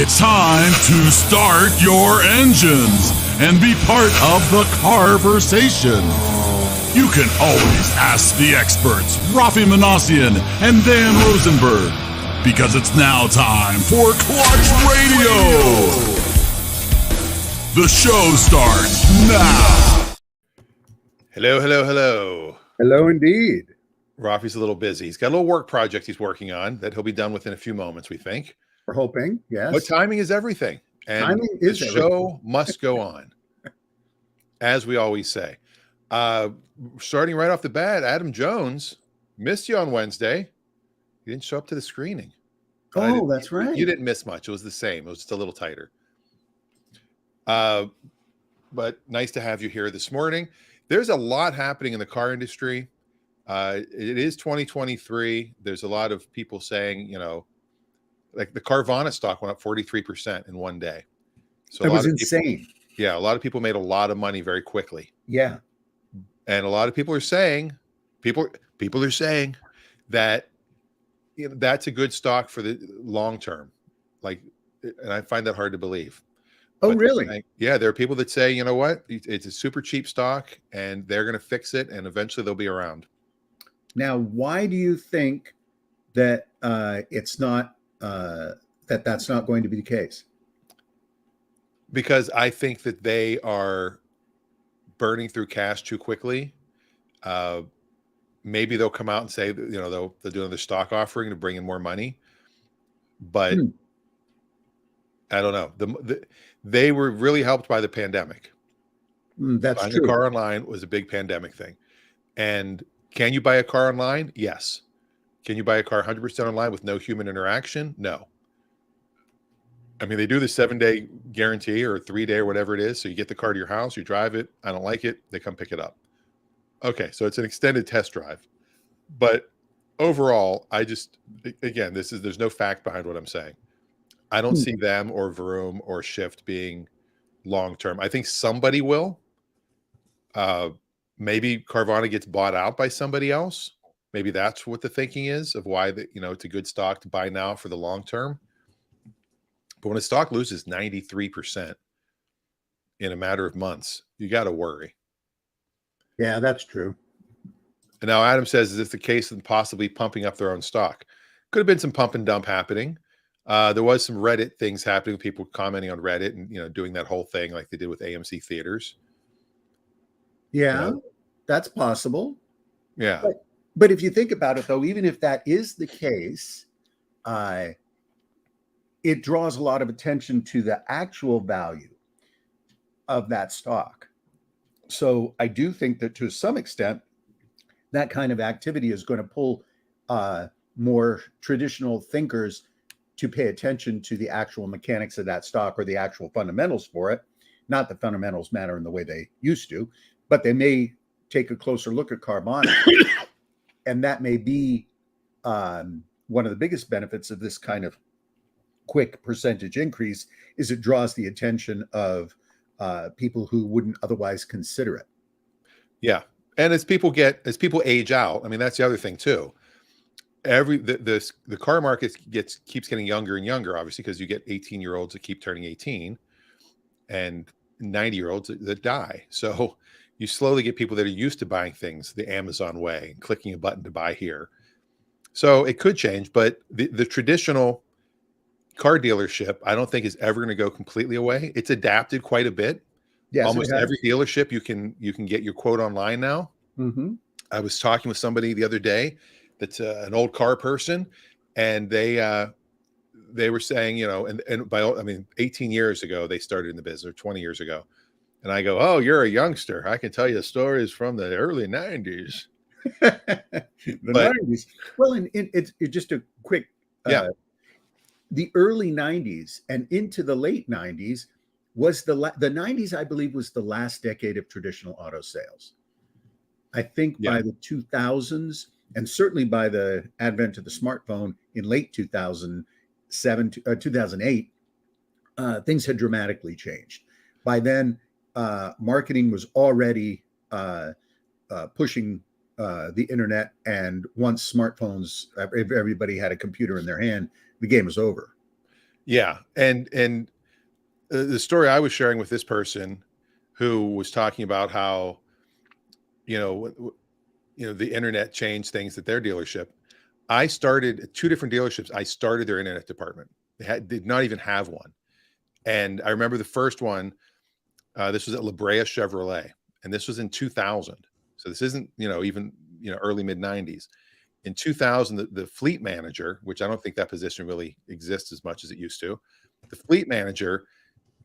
It's time to start your engines and be part of the conversation. You can always ask the experts, Raffi and Dan Rosenberg, because it's now time for Clutch Radio. The show starts now. Hello, hello, hello. Hello, indeed. Raffi's a little busy. He's got a little work project he's working on that he'll be done within a few moments, we think. We're hoping, yes. But timing is everything. And Timing is the everything. show must go on, as we always say. Starting right off the bat, Adam Jones missed you on Wednesday. You didn't show up to the screening. Oh, that's right. You didn't miss much. It was the same. It was just a little tighter. But nice to have you here this morning. There's a lot happening in the car industry. It is 2023. There's a lot of people saying, you know, like the Carvana stock went up 43% in one day. So That was insane. Yeah, a lot of people made a lot of money very quickly. Yeah. And a lot of people are saying, people are saying that, you know, that's a good stock for the long term. Like, and I find that hard to believe. Oh, But really? yeah, there are people that say, you know what, it's a super cheap stock and they're going to fix it and eventually they'll be around. Now, why do you think that it's not that's not going to be the case? Because I think that they are burning through cash too quickly. Maybe they'll come out and say, you know, they'll do another stock offering to bring in more money. But I don't know. They were really helped by the pandemic. That's Buying true. a car online was a big pandemic thing. And can you buy a car online? Yes. Can you buy a car 100% online with no human interaction? No. I mean, they do the 7-day guarantee or 3-day or whatever it is. So you get the car to your house, you drive it. I don't like it. They come pick it up. Okay. So it's an extended test drive. But overall, again, there's no fact behind what I'm saying. I don't see them or Vroom or Shift being long-term. I think somebody will. Maybe Carvana gets bought out by somebody else. Maybe that's what the thinking is of why it's a good stock to buy now for the long term. But when a stock loses 93% in a matter of months, you got to worry. Yeah, that's true. And now Adam says, is this the case of possibly pumping up their own stock? Could have been some pump and dump happening. There was some Reddit things happening, people commenting on Reddit and, doing that whole thing like they did with AMC Theaters. Yeah, that's possible. Yeah. But if you think about it, though, even if that is the case, it draws a lot of attention to the actual value of that stock. So I do think that to some extent, that kind of activity is going to pull more traditional thinkers to pay attention to the actual mechanics of that stock or the actual fundamentals for it. Not the fundamentals matter in the way they used to, but they may take a closer look at Carvana. And that may be one of the biggest benefits of this kind of quick percentage increase is it draws the attention of people who wouldn't otherwise consider it. Yeah. And as people age out, I mean, that's the other thing too. The car market keeps getting younger and younger, obviously, because you get 18-year-olds that keep turning 18 and 90-year-olds that die. So you slowly get people that are used to buying things the Amazon way and clicking a button to buy here. So it could change, but the traditional car dealership, I don't think is ever going to go completely away. It's adapted quite a bit. Yes, almost every dealership you can get your quote online now. Mm-hmm. I was talking with somebody the other day that's an old car person, and they were saying, I mean, 18 years ago they started in the business, or 20 years ago, and I go, oh, you're a youngster. I can tell you stories from the early 90s. The 90s. Well, and it's just a quick. The early 90s and into the late 90s was the 90s, I believe, was the last decade of traditional auto sales. I think by the 2000s, and certainly by the advent of the smartphone in late 2007, 2008, things had dramatically changed. By then, marketing was already pushing the internet, and once smartphones, everybody had a computer in their hand, the game was over. Yeah, and the story I was sharing with this person who was talking about how the internet changed things at their dealership. I started at two different dealerships. I started their internet department. Did not even have one, and I remember the first one. This was at La Brea Chevrolet, and this was in 2000. So this isn't even early mid 90s. In 2000, the fleet manager, which I don't think that position really exists as much as it used to, the fleet manager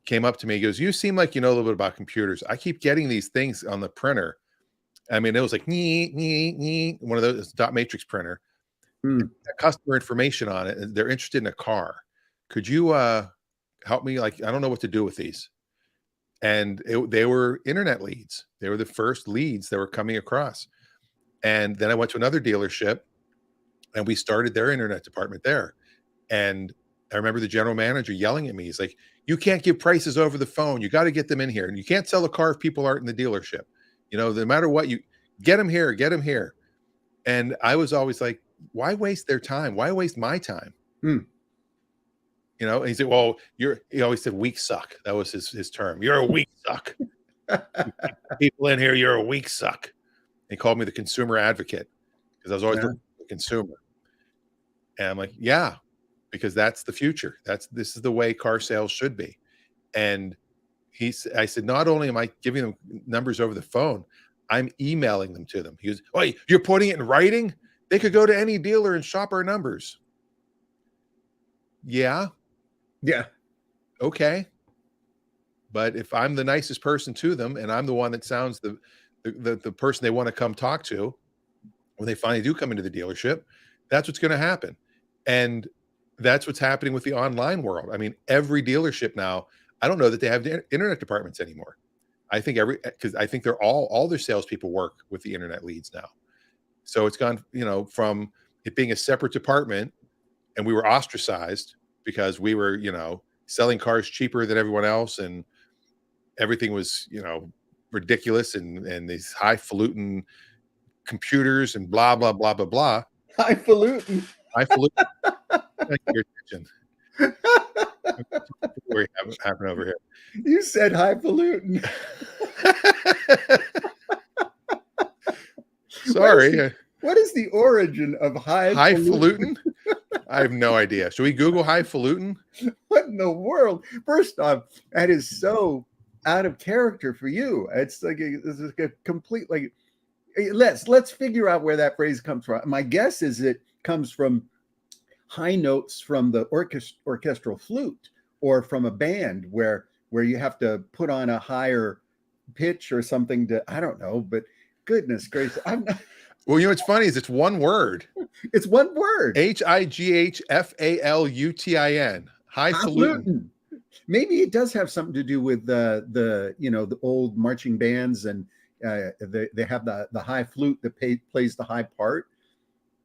came up to me. He goes, "You seem like you know a little bit about computers. I keep getting these things on the printer. I mean, it was like one of those dot matrix printer, customer information on it. And they're interested in a car. Could you help me? Like, I don't know what to do with these." And they were internet leads. They were the first leads that were coming across. And then I went to another dealership, and we started their internet department there. And I remember the general manager yelling at me. He's like, "You can't give prices over the phone. You got to get them in here. And you can't sell a car if people aren't in the dealership. No matter what, you get them here, get them here." And I was always like, why waste their time? Why waste my time? And he said, "Well, he always said weak suck." That was his term. "You're a weak suck. People in here, you're a weak suck." He called me the consumer advocate because I was always looking for the consumer. And I'm like, yeah, because that's the future. This is the way car sales should be. And I said, not only am I giving them numbers over the phone, I'm emailing them to them. He goes, "Oh, you're putting it in writing? They could go to any dealer and shop our numbers." Yeah. Okay. But if I'm the nicest person to them, and I'm the one that sounds the person they want to come talk to when they finally do come into the dealership, that's what's going to happen. And that's what's happening with the online world. I mean, every dealership now, I don't know that they have internet departments anymore. I think because I think they're all their salespeople work with the internet leads now. So it's gone, from it being a separate department, and we were ostracized because we were, selling cars cheaper than everyone else, and everything was, ridiculous, and these highfalutin computers and blah blah blah blah blah. Highfalutin. Thank you for your attention. What happened over here? You said highfalutin. Sorry. What is the origin of highfalutin? I have no idea. Should we Google highfalutin? What in the world? First off, that is so out of character for you. It's like a complete let's figure out where that phrase comes from. My guess is it comes from high notes from the orchestral flute, or from a band where you have to put on a higher pitch or something I don't know, but goodness gracious. I'm not. Well, what's funny is it's one word. It's one word. Highfalutin. Highfalutin. Maybe it does have something to do with the old marching bands, and they have the high flute that plays the high part.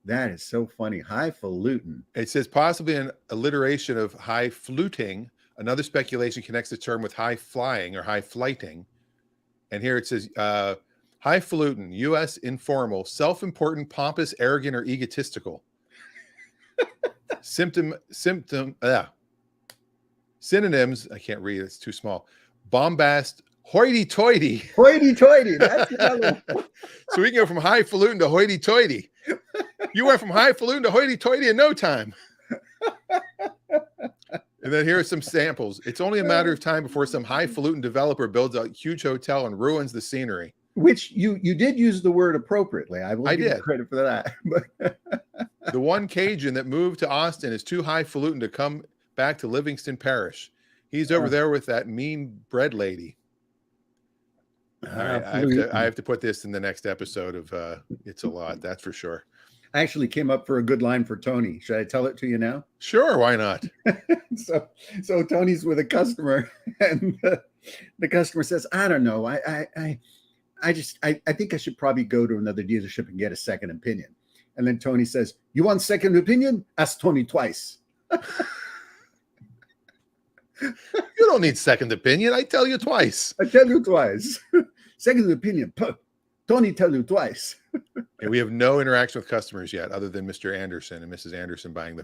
That is so funny. Highfalutin. It says possibly an alliteration of high fluting. Another speculation connects the term with high flying or high flighting. And here it says highfalutin, U.S. informal, self-important, pompous, arrogant, or egotistical. Synonyms, I can't read it, it's too small. Bombast, hoity-toity. Hoity-toity, that's another one. So we can go from highfalutin to hoity-toity. You went from highfalutin to hoity-toity in no time. And then here are some samples. It's only a matter of time before some highfalutin developer builds a huge hotel and ruins the scenery. Which you did use the word appropriately. I will give you credit for that. The one Cajun that moved to Austin is too highfalutin to come back to Livingston Parish. He's over there with that mean bread lady. All right, I have to put this in the next episode of It's a Lot, that's for sure. I actually came up for a good line for Tony. Should I tell it to you now? Sure, why not? So Tony's with a customer, and the customer says, "I don't know. I think I should probably go to another dealership and get a second opinion." And then Tony says, "You want second opinion? Ask Tony twice." You don't need second opinion. I tell you twice. I tell you twice. Second opinion. Tony tell you twice. And we have no interaction with customers yet, other than Mr. Anderson and Mrs. Anderson buying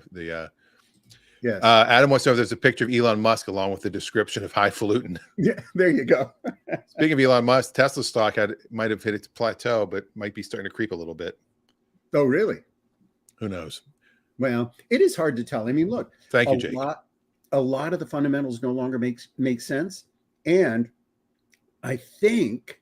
Yes. Adam wants to know if there's a picture of Elon Musk along with the description of highfalutin. Yeah, there you go. Speaking of Elon Musk, Tesla stock might have hit its plateau, but might be starting to creep a little bit. Oh, really? Who knows? Well, it is hard to tell. I mean, look, Thank you, Jake. A lot of the fundamentals no longer make sense, and I think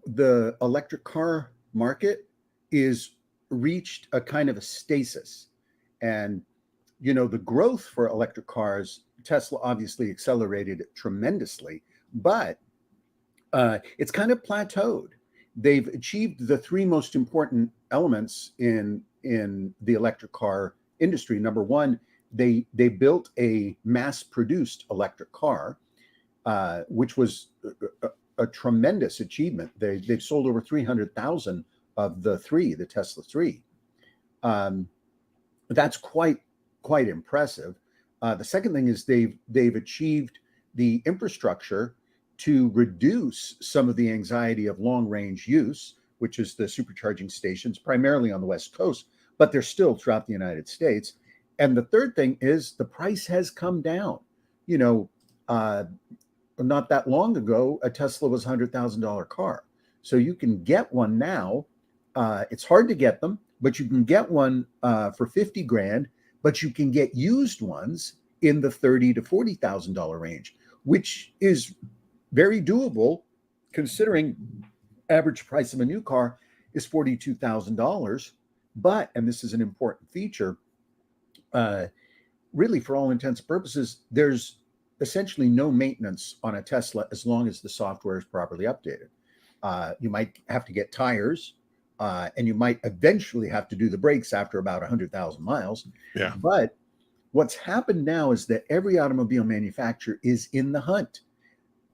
the electric car market is reached a kind of a stasis, and the growth for electric cars, Tesla obviously accelerated it tremendously, but it's kind of plateaued. They've achieved the three most important elements in the electric car industry. Number one, they built a mass-produced electric car, which was a tremendous achievement. They've sold over 300,000 of the Tesla 3. That's quite impressive. The second thing is they've achieved the infrastructure to reduce some of the anxiety of long-range use, which is the supercharging stations, primarily on the West Coast, but they're still throughout the United States. And the third thing is the price has come down. Not that long ago, a Tesla was a $100,000 car. So you can get one now. It's hard to get them, but you can get one for 50 grand, but you can get used ones in the $30,000 to $40,000 range, which is very doable considering average price of a new car is $42,000. But, and this is an important feature, really for all intents and purposes, there's essentially no maintenance on a Tesla as long as the software is properly updated. You might have to get tires, and you might eventually have to do the brakes after about 100,000 miles. Yeah. But what's happened now is that every automobile manufacturer is in the hunt.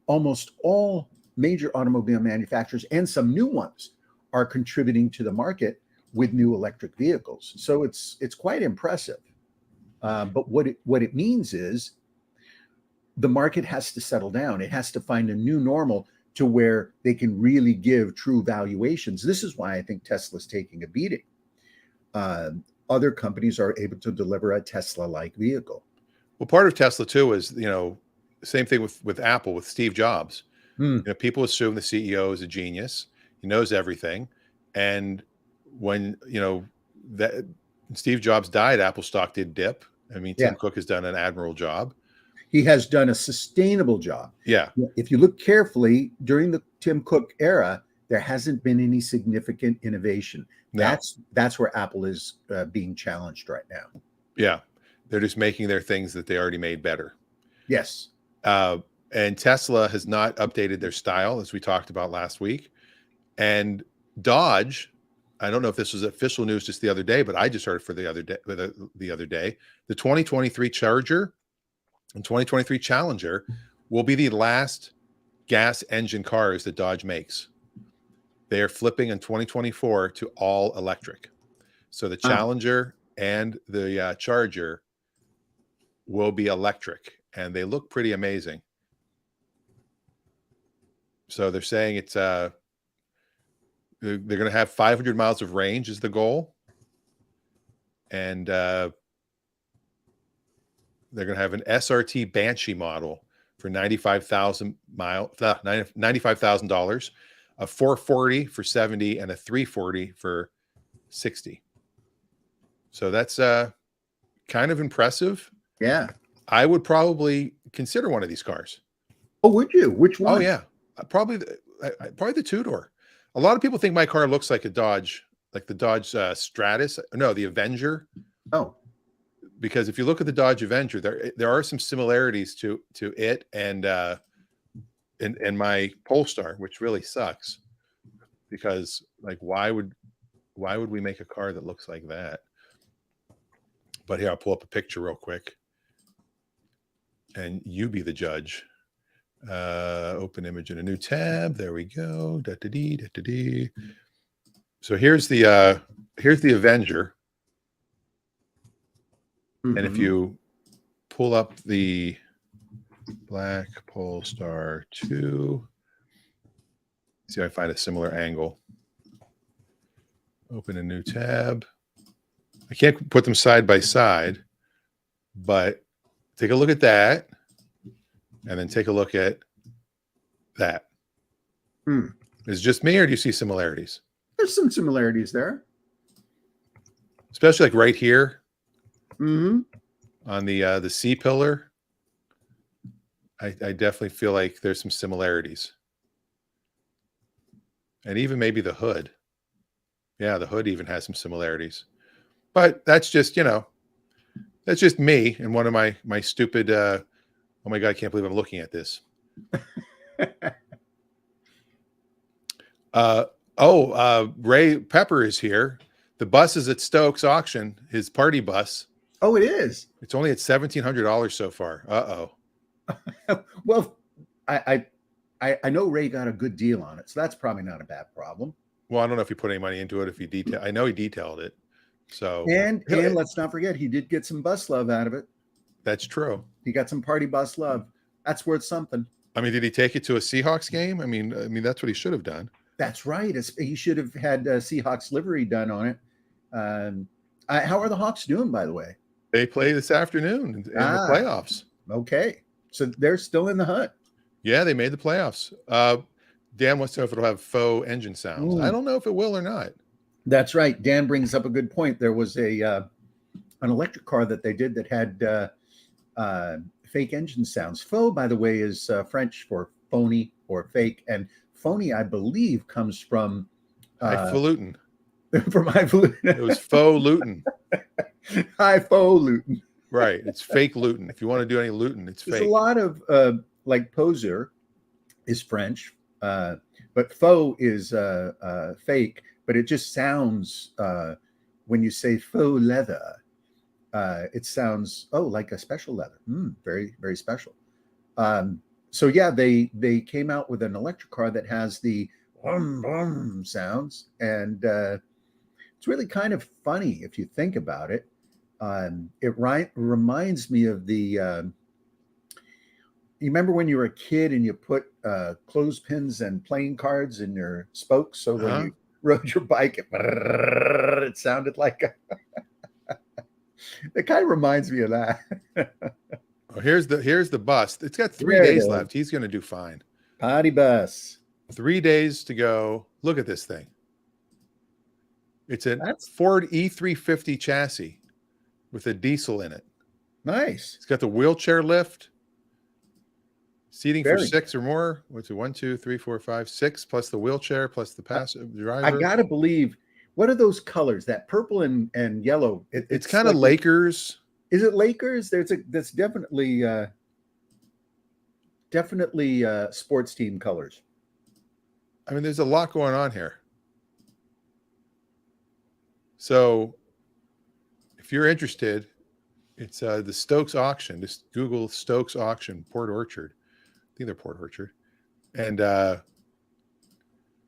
Almost all major automobile manufacturers and some new ones are contributing to the market with new electric vehicles. So it's quite impressive. But what it means is the market has to settle down. It has to find a new normal to where they can really give true valuations. This is why I think Tesla's taking a beating. Other companies are able to deliver a Tesla-like vehicle. Well, part of Tesla too is, same thing with Apple, with Steve Jobs. People assume the CEO is a genius. He knows everything. And when, that Steve Jobs died, Apple stock did dip. I mean, Tim Cook has done an admirable job. He has done a sustainable job. Yeah. If you look carefully, during the Tim Cook era, there hasn't been any significant innovation. No. That's where Apple is being challenged right now. Yeah. They're just making their things that they already made better. Yes. And Tesla has not updated their style, as we talked about last week. And Dodge, I don't know if this was official news just the other day, but I just heard it for the other day. The 2023 Charger and 2023 Challenger will be the last gas engine cars that Dodge makes. They are flipping in 2024 to all electric. So the Challenger and the Charger will be electric, and they look pretty amazing. So they're saying it's they're going to have 500 miles of range is the goal, and they're going to have an SRT Banshee model for $95,000, a 440 for 70, and a 340 for 60. So that's kind of impressive. Yeah. I would probably consider one of these cars. Oh, would you? Which one? Oh yeah, probably the two-door. A lot of people think my car looks like a Dodge, like the Dodge Stratus. No, the Avenger. Oh, because if you look at the Dodge Avenger, there are some similarities to it and my Polestar, which really sucks. Because like, why would we make a car that looks like that? But here, I'll pull up a picture real quick, and you be the judge. Open image in a new tab. There we go. Da-da-dee. So here's the Avenger. Mm-hmm. And if you pull up the black Polestar 2, see if I find a similar angle. Open a new tab. I can't put them side by side, but take a look at that, and then take a look at that. Is it just me, or do you see similarities? There's some similarities there. Especially like right here Mm-hmm. on the C pillar. I definitely feel like there's some similarities. And even maybe the hood. Yeah, the hood even has some similarities. But that's just, that's just me and one of my stupid oh my God, I can't believe I'm looking at this. Ray Pepper is here. The bus is at Stokes auction, his party bus. Oh, it is. It's only at $1,700 so far. Well, I know Ray got a good deal on it, so that's probably not a bad problem. Well, I don't know if he put any money into it. I know he detailed it. So and let's not forget, he did get some bus love out of it. That's true. He got some party bus love. That's worth something. I mean, did he take it to a Seahawks game? I mean, that's what he should have done. That's right. He should have had Seahawks livery done on it. How are the Hawks doing, by the way? They play this afternoon in the playoffs. Okay. So they're still in the hunt. Yeah, they made the playoffs. Dan wants to know if it'll have faux engine sounds. I don't know if it will or not. That's right. Dan brings up a good point. There was an electric car that they did that had fake engine sounds. Faux, by the way, is French for phony or fake. And phony, I believe, comes from highfalutin. From highfalutin. It was faux lutin. Highfalutin. Right. It's fake lutin. If you want to do any lutin, it's There's fake. a lot of like poser is French, but faux is fake. But it just sounds when you say faux leather, it sounds like a special leather. Very, very special. So yeah, they came out with an electric car that has the sounds, and it's really kind of funny if you think about it. It reminds me of the. You remember when you were a kid and you put clothespins and playing cards in your spokes, so when you rode your bike, it sounded like it kind of reminds me of that. Oh, here's the bus. It's got 3 days left. He's going to do fine. Party bus. 3 days to go. Look at this thing. It's a Ford E350 chassis with a diesel in it. Nice. It's got the wheelchair lift. Seating for 6 or more. What's it? 1, 2, 3, 4, 5, 6 plus the wheelchair plus the passenger driver. I gotta believe. What are those colors? That purple and yellow. It's kind of like Lakers. Is it Lakers? That's definitely sports team colors. I mean, there's a lot going on here. So, if you're interested, it's the Stokes auction. Just Google Stokes auction, Port Orchard. I think they're Port Orchard. And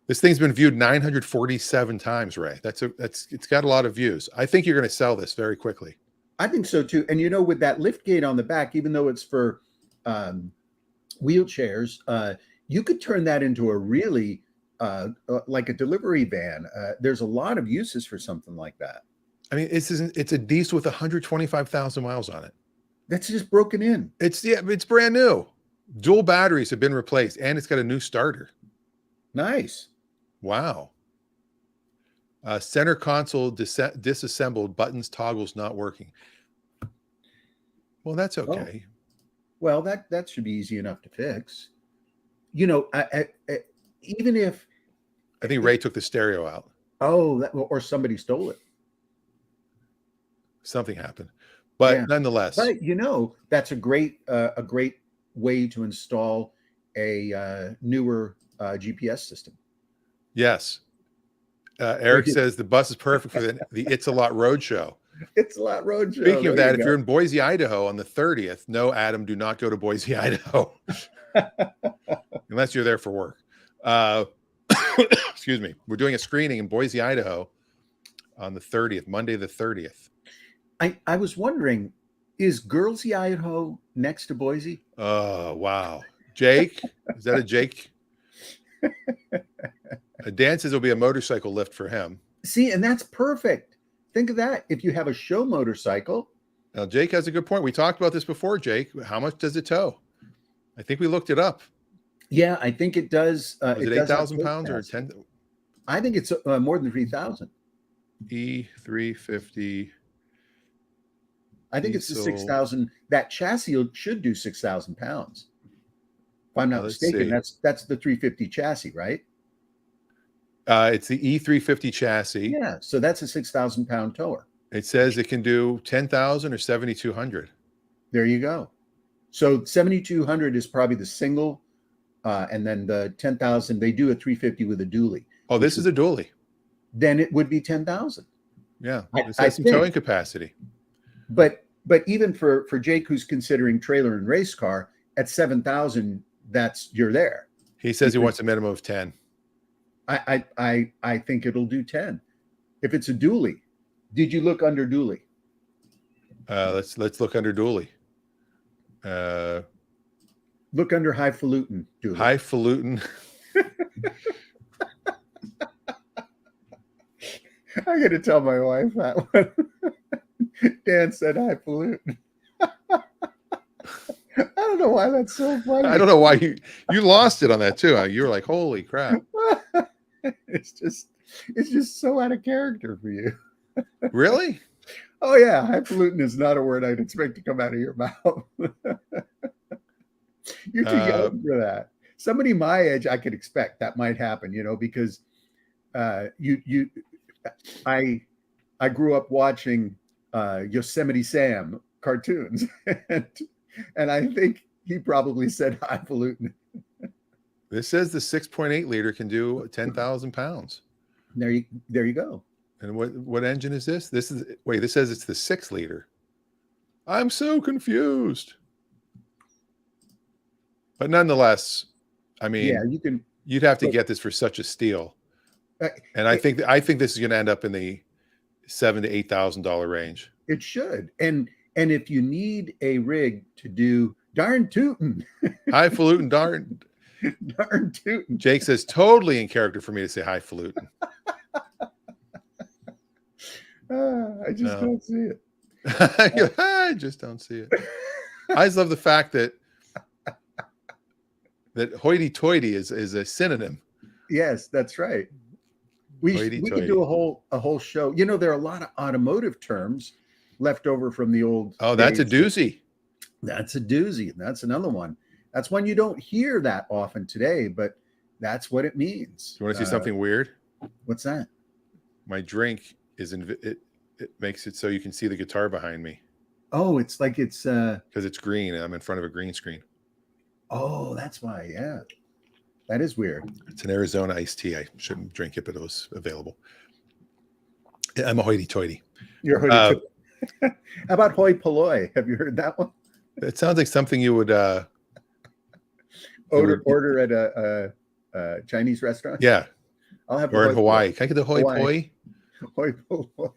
this thing's been viewed 947 times, Ray. It's got a lot of views. I think you're going to sell this very quickly. I think so too. And with that lift gate on the back, even though it's for wheelchairs, you could turn that into a really like a delivery van. There's a lot of uses for something like that. I mean, it's a diesel with 125,000 miles on it. That's just broken in. It's brand new. Dual batteries have been replaced, and it's got a new starter. Nice. Wow. Center console disassembled, buttons, toggles not working. Well, that's okay. Well, that should be easy enough to fix. Even if I think Ray took the stereo out. Or somebody stole it. Something happened, but nonetheless. But that's a great way to install a newer GPS system. Yes. Eric says the bus is perfect for the It's a Lot Roadshow. It's a Lot Roadshow. Speaking of that, if you're in Boise, Idaho on the 30th, no, Adam, do not go to Boise, Idaho. Unless you're there for work. Excuse me. We're doing a screening in Boise, Idaho on the 30th, Monday the 30th. I was wondering, is Girlsy, Idaho next to Boise? Oh, wow. Jake? Is that a Jake? Dan says it'll be a motorcycle lift for him. See, and that's perfect. Think of that. If you have a show motorcycle, Now, Jake has a good point. We talked about this before, Jake. How much does it tow? I think we looked it up. yeah, I think it does. Was it does have 8,000 tow pounds or capacity. 10? I think it's more than 3,000. E350 I think it's the diesel. 6,000. That chassis should do 6,000 pounds. If I'm not Let's mistaken, see. that's the 350 chassis, right? It's the E350 chassis. Yeah. So that's a 6,000 pound tower. It says it can do 10,000 or 7,200. There you go. So 7,200 is probably the single, and then the 10,000. They do a 350 with a dually. Oh, this is a dually. Then it would be 10,000. Yeah, I this has some think. towing capacity. But even for Jake, who's considering trailer and race car, at 7,000, you're there. He says he wants a minimum of 10. I think it'll do 10. If it's a dually. Did you look under dually? Let's look under dually. Look under highfalutin dually. Highfalutin. I got to tell my wife that one. Dan said highfalutin. I don't know why that's so funny. I don't know why you lost it on that too. You were like, holy crap. It's just so out of character for you. Really? Oh yeah, highfalutin is not a word I'd expect to come out of your mouth. You're too young for that. Somebody my age, I could expect that might happen, because I grew up watching Yosemite Sam cartoons, and I think he probably said highfalutin. This says the 6.8 liter can do 10,000 pounds. There you go. And what engine is this? This says it's the 6 liter. I'm so confused. But nonetheless, I mean, yeah, you'd have to get this for such a steal. And I think this is going to end up in the $7,000 to $8,000 range. It should. And if you need a rig to do darn tootin', highfalutin, darn tootin'. Jake says totally in character for me to say highfalutin. I just don't see it. I just don't see it. I just love the fact that hoity-toity is a synonym. Yes, that's right. We could do a whole show. There are a lot of automotive terms left over from the old. Oh, that's a doozy. That's a doozy. That's another one. That's one you don't hear that often today, but that's what it means. You want to see something weird? What's that? My drink is it makes it so you can see the guitar behind me. Oh, it's like it's because it's green and I'm in front of a green screen. Oh, that's why. Yeah. That is weird. It's an Arizona iced tea. I shouldn't drink it, but it was available. I'm a hoity-toity. You're hoity-toity. How about hoi polloi? Have you heard that one? It sounds like something you would order at a Chinese restaurant. Yeah, I'll have. Or in Hawaii. Can I get the hoi poi? Hoi polloi.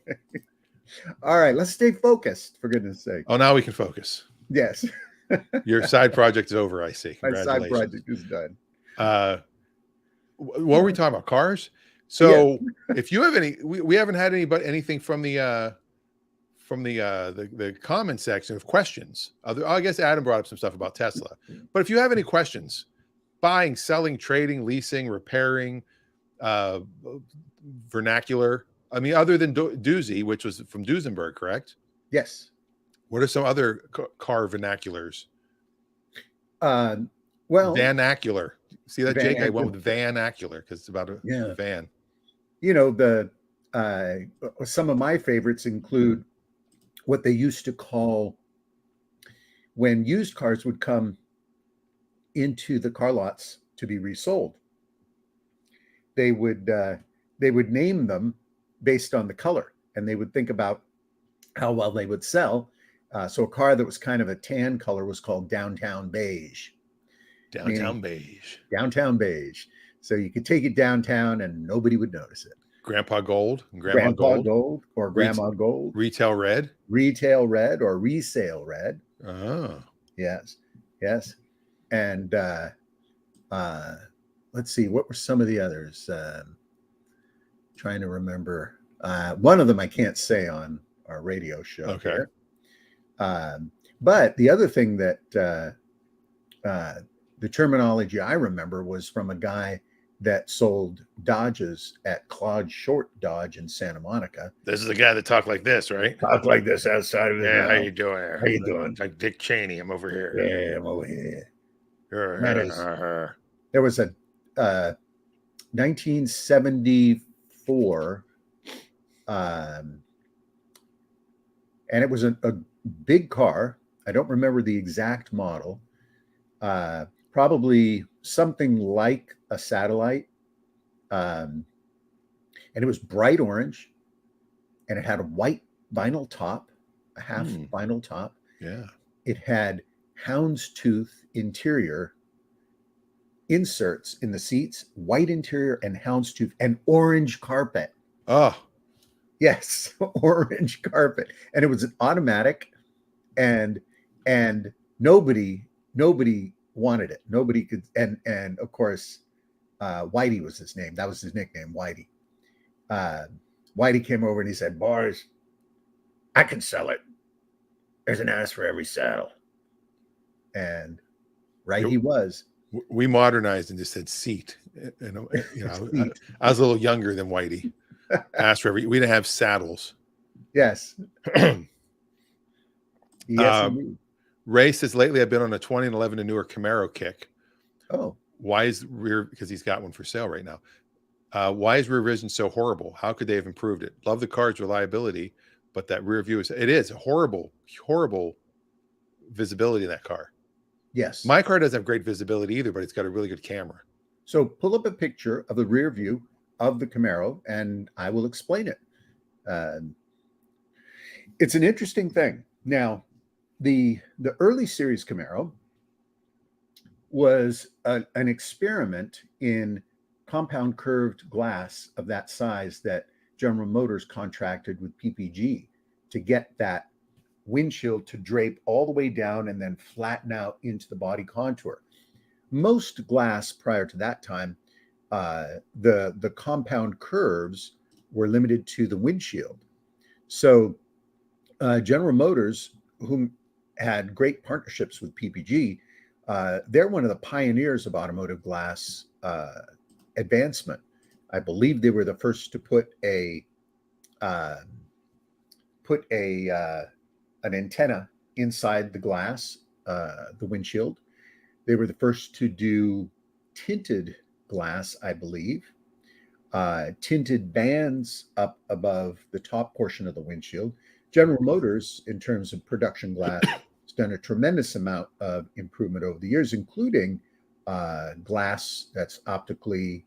All right, let's stay focused. For goodness' sake. Oh, now we can focus. Yes. Your side project is over. I see. My side project is done. What were we talking about? Cars. So if you have any, we haven't had anything from the comment section of questions. I guess Adam brought up some stuff about Tesla, but if you have any questions, buying, selling, trading, leasing, repairing, vernacular. I mean, other than doozy, which was from Duesenberg, correct? Yes. What are some other car vernaculars? Well, vanacular. See that, Jake? I went with vanacular because it's about a van. Some of my favorites include what they used to call, when used cars would come into the car lots to be resold, they would name them based on the color, and they would think about how well they would sell. So a car that was kind of a tan color was called downtown beige. Downtown beige. Downtown beige. So you could take it downtown and nobody would notice it. Grandpa gold. Grandpa gold or grandma gold. Retail red. Retail red or resale red. Oh. Yes. Yes. And let's see, what were some of the others? Trying to remember. One of them I can't say on our radio show Okay. here. But the other thing that the terminology I remember was from a guy that sold Dodges at Claude Short Dodge in Santa Monica. This is the guy that talked like this, right? Talk like this outside of his Yeah, how mouth. you doing? How you doing? Like Dick Cheney, I'm over here. Yeah, I'm over here. That is, there was a 1974, and it was a big car. I don't remember the exact model. Probably something like a Satellite, and it was bright orange, and it had a white vinyl top, a half vinyl top. Yeah. It had houndstooth interior inserts in the seats, white interior and houndstooth, and orange carpet. Oh, yes, orange carpet, and it was an automatic, and nobody wanted it. Nobody could, and of course, Whitey was his name. That was his nickname, Whitey. Whitey came over and he said, "Boys, I can sell it. There's an ass for every saddle." And he was. We modernized and just said seat. And I was a little younger than Whitey. Ass for every. We didn't have saddles. Yes. Yes. Ray says lately I've been on a 2011 and newer Camaro kick. Oh, why is rear? Because he's got one for sale right now. Why is rear vision so horrible? How could they have improved it? Love the car's reliability, but that rear view it is a horrible visibility in that car. Yes. My car doesn't have great visibility either, but it's got a really good camera. So pull up a picture of the rear view of the Camaro and I will explain it. It's an interesting thing. Now, the early series Camaro was an experiment in compound curved glass of that size that General Motors contracted with PPG to get that windshield to drape all the way down and then flatten out into the body contour. Most glass prior to that time, the compound curves were limited to the windshield. So General Motors, whom had great partnerships with PPG, they're one of the pioneers of automotive glass advancement. I believe they were the first to put an antenna inside the glass, the windshield. They were the first to do tinted glass, I believe, tinted bands up above the top portion of the windshield. General Motors, in terms of production glass, has done a tremendous amount of improvement over the years, including glass that's optically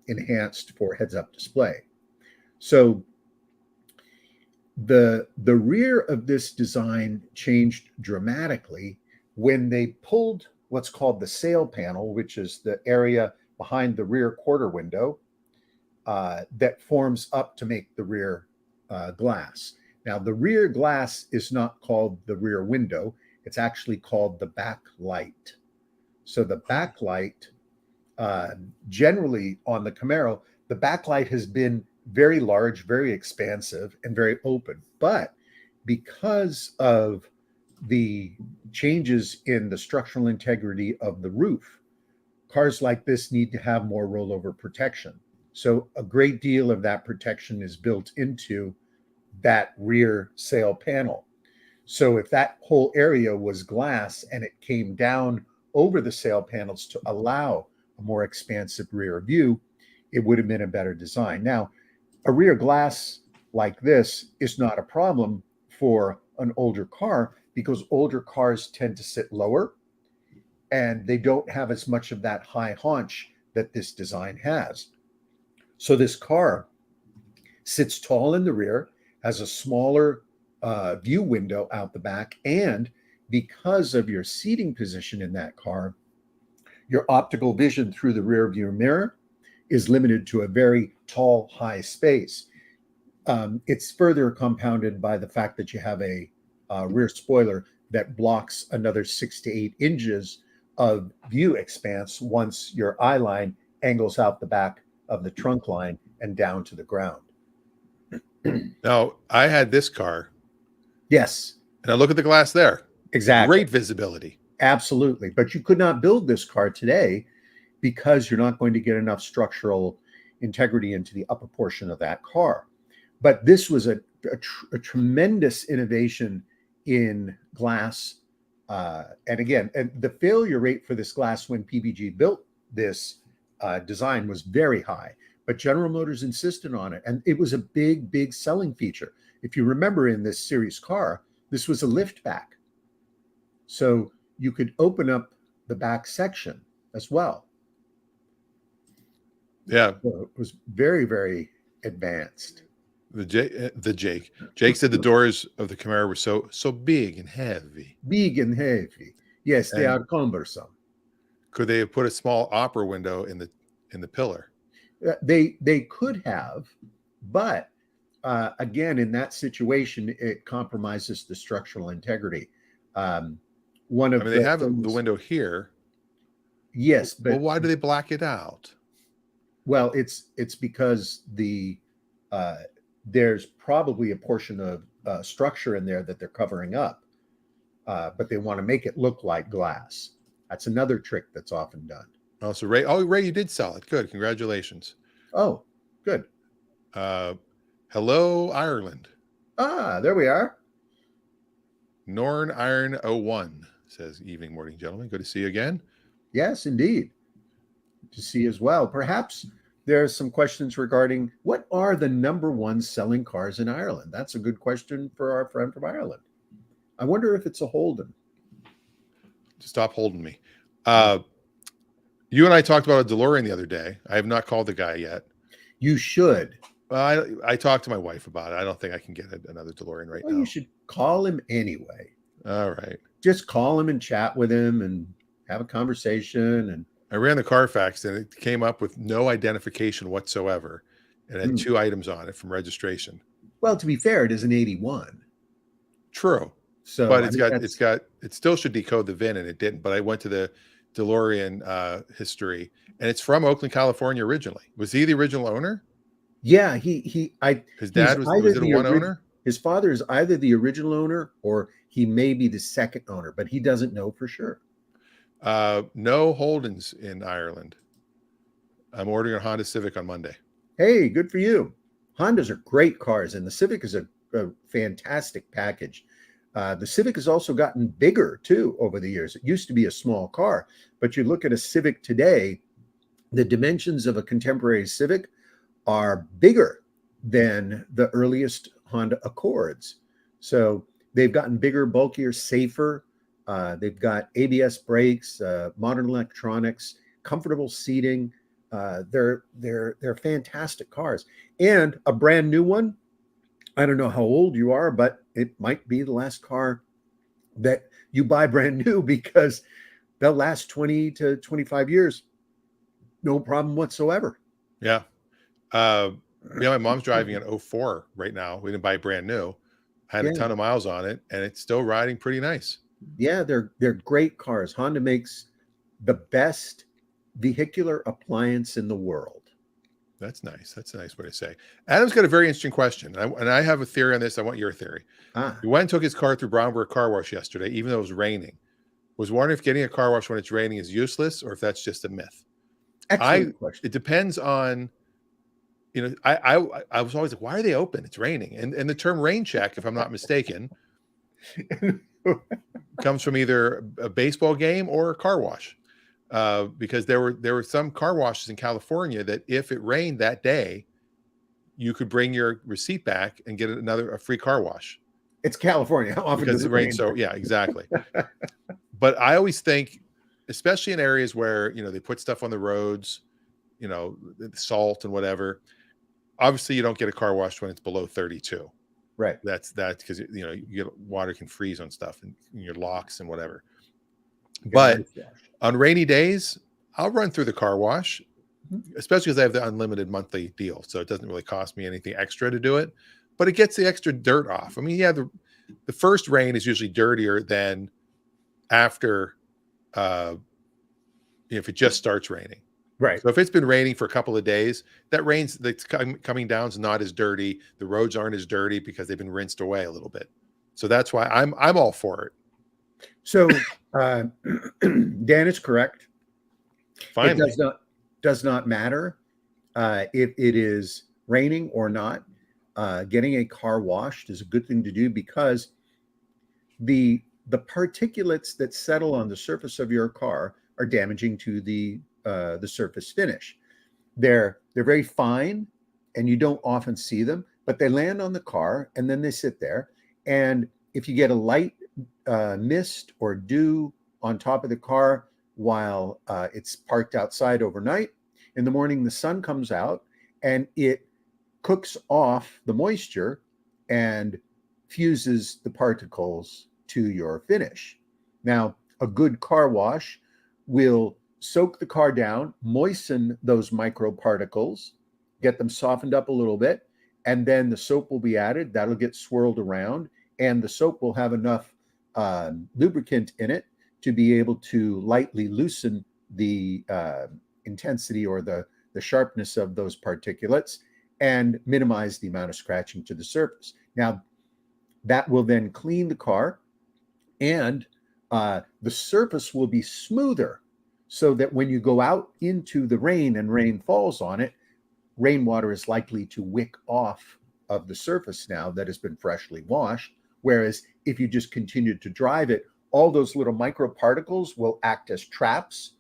enhanced for heads-up display. So the rear of this design changed dramatically when they pulled what's called the sail panel, which is the area behind the rear quarter window that forms up to make the rear glass. Now, the rear glass is not called the rear window. It's actually called the backlight. So the backlight, generally on the Camaro, the backlight has been very large, very expansive, and very open. But because of the changes in the structural integrity of the roof, cars like this need to have more rollover protection. So a great deal of that protection is built into that rear sail panel. So if that whole area was glass and it came down over the sail panels to allow a more expansive rear view, it would have been a better design. Now, a rear glass like this is not a problem for an older car because older cars tend to sit lower and they don't have as much of that high haunch that this design has. So this car sits tall in the rear, has a smaller view window out the back, and because of your seating position in that car, your optical vision through the rear view mirror is limited to a very tall, high space. It's further compounded by the fact that you have a rear spoiler that blocks another 6 to 8 inches of view expanse once your eye line angles out the back of the trunk line and down to the ground. Now, I had this car, Yes, and I look at the glass there. exactly. Great visibility. Absolutely. But you could not build this car today because you're not going to get enough structural integrity into the upper portion of that car. But this was a tremendous innovation in glass. And again, and the failure rate for this glass when PBG built this design was very high, but General Motors insisted on it. And it was a big, big selling feature. If you remember in this series car, this was a lift back. So you could open up the back section as well. Yeah. So it was very, very advanced. Jake said the doors of the Camaro were so big and heavy. Big and heavy. Yes, they are cumbersome. Could they have put a small opera window in the pillar? They could have, but again, in that situation, it compromises the structural integrity. They have the window here. Yes, but why do they black it out? Well, it's because there's probably a portion of structure in there that they're covering up, but they want to make it look like glass. That's another trick that's often done. Oh, so Ray, you did sell it. Good, congratulations. Oh, good. Hello, Ireland. There we are. Norn Iron 01 says, "Evening, morning, gentlemen. Good to see you again." Yes, indeed. To see as well. Perhaps there's some questions regarding what are the number one selling cars in Ireland? That's a good question for our friend from Ireland. I wonder if it's a Holden. Stop holding me. You and I talked about a DeLorean the other day. I have not called the guy yet. You should. Well, I talked to my wife about it. I don't think I can get another DeLorean right now. You should call him anyway. All right. Just call him and chat with him and have a conversation. And I ran the Carfax and it came up with no identification whatsoever. It had 2 items on it from registration. Well, to be fair, it is an 81. True. So, but it still should decode the VIN, and it didn't. But I went to the DeLorean history, and it's from Oakland, California originally. Was he the original owner? Yeah, his dad was it a one owner? His father is either the original owner or he may be the second owner, but he doesn't know for sure. No Holdens in Ireland. I'm ordering a Honda Civic on Monday. Hey, good for you. Hondas are great cars, and the Civic is a fantastic package. The Civic has also gotten bigger too over the years. It used to be a small car, but you look at a Civic today, the dimensions of a contemporary Civic are bigger than the earliest Honda Accords. So they've gotten bigger, bulkier, safer. They've got ABS brakes, modern electronics, comfortable seating. They're fantastic cars. And a brand new one, I don't know how old you are, but it might be the last car that you buy brand new because they'll last 20 to 25 years. No problem whatsoever. Yeah. My mom's driving an 04 right now. We didn't buy it brand new. Had a ton of miles on it, and it's still riding pretty nice. Yeah, they're great cars. Honda makes the best vehicular appliance in the world. That's nice. That's a nice way to say. Adam's got a very interesting question, and I have a theory on this. I want your theory. He went and took his car through Brownberg Car Wash yesterday, even though it was raining. Was wondering if getting a car wash when it's raining is useless, or if that's just a myth. Excellent question. It depends on, I was always like, why are they open? It's raining, and the term rain check, if I'm not mistaken, comes from either a baseball game or a car wash. Because there were some car washes in California that if it rained that day, you could bring your receipt back and get a free car wash. It's California. How often does it rain? So yeah, exactly. But I always think, especially in areas where they put stuff on the roads, salt and whatever. Obviously, you don't get a car wash when it's below 32. Right. That's because water can freeze on stuff and your locks and whatever. But on rainy days, I'll run through the car wash, especially because I have the unlimited monthly deal. So it doesn't really cost me anything extra to do it, but it gets the extra dirt off. I mean, yeah, the first rain is usually dirtier than after, if it just starts raining. Right. So if it's been raining for a couple of days, that rain's that's coming down is not as dirty. The roads aren't as dirty because they've been rinsed away a little bit. So that's why I'm all for it. So Dan is correct. Finally, It does not matter if it is raining or not. Getting a car washed is a good thing to do because the particulates that settle on the surface of your car are damaging to the surface finish. They're very fine, and you don't often see them, but they land on the car and then they sit there. And if you get a light mist or dew on top of the car while it's parked outside overnight, in the morning the sun comes out and it cooks off the moisture and fuses the particles to your finish. Now, a good car wash will soak the car down, moisten those microparticles, get them softened up a little bit, and then the soap will be added. That'll get swirled around, and the soap will have enough lubricant in it to be able to lightly loosen the intensity or the sharpness of those particulates and minimize the amount of scratching to the surface. Now, that will then clean the car, and the surface will be smoother so that when you go out into the rain and rain falls on it, rainwater is likely to wick off of the surface now that has been freshly washed. Whereas if you just continue to drive it, all those little microparticles will act as traps,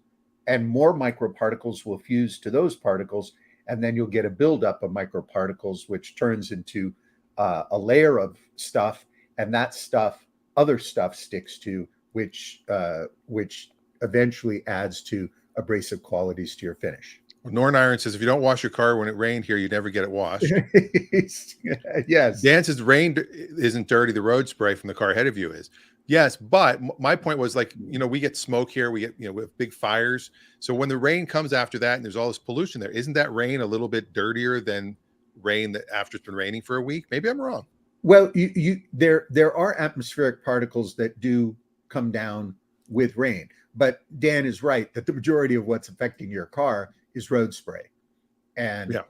and more microparticles will fuse to those particles, and then you'll get a buildup of microparticles, which turns into a layer of stuff, and that stuff, other stuff sticks to, which eventually adds to abrasive qualities to your finish. Norn Iron says if you don't wash your car when it rained here, you never get it washed. Yes. Dan says rain isn't dirty. The road spray from the car ahead of you is. Yes, but my point was, like, we get smoke here. We get, we have big fires. So when the rain comes after that and there's all this pollution there, isn't that rain a little bit dirtier than rain that after it's been raining for a week? Maybe I'm wrong. Well, there are atmospheric particles that do come down with rain, but Dan is right that the majority of what's affecting your car is road spray. And yeah,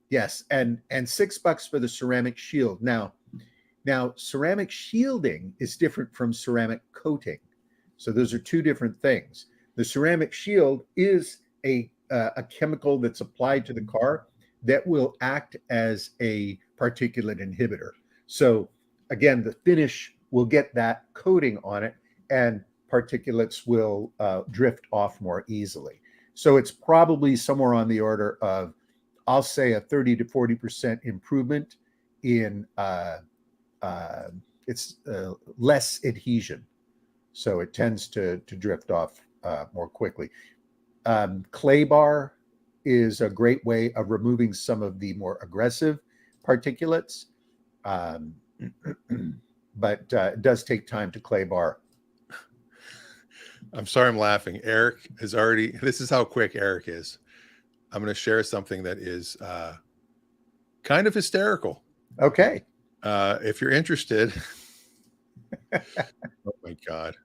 yes, and $6 for the ceramic shield. Now ceramic shielding is different from ceramic coating. So those are two different things. The ceramic shield is a chemical that's applied to the car that will act as a particulate inhibitor. So again, the finish will get that coating on it, and particulates will drift off more easily. So it's probably somewhere on the order of, I'll say, a 30 to 40% improvement in it's less adhesion. So it tends to drift off more quickly. Clay bar is a great way of removing some of the more aggressive particulates. But it does take time to clay bar. I'm sorry I'm laughing. Eric is already, this is how quick Eric is. I'm going to share something that is kind of hysterical. Okay. If you're interested. Oh my God.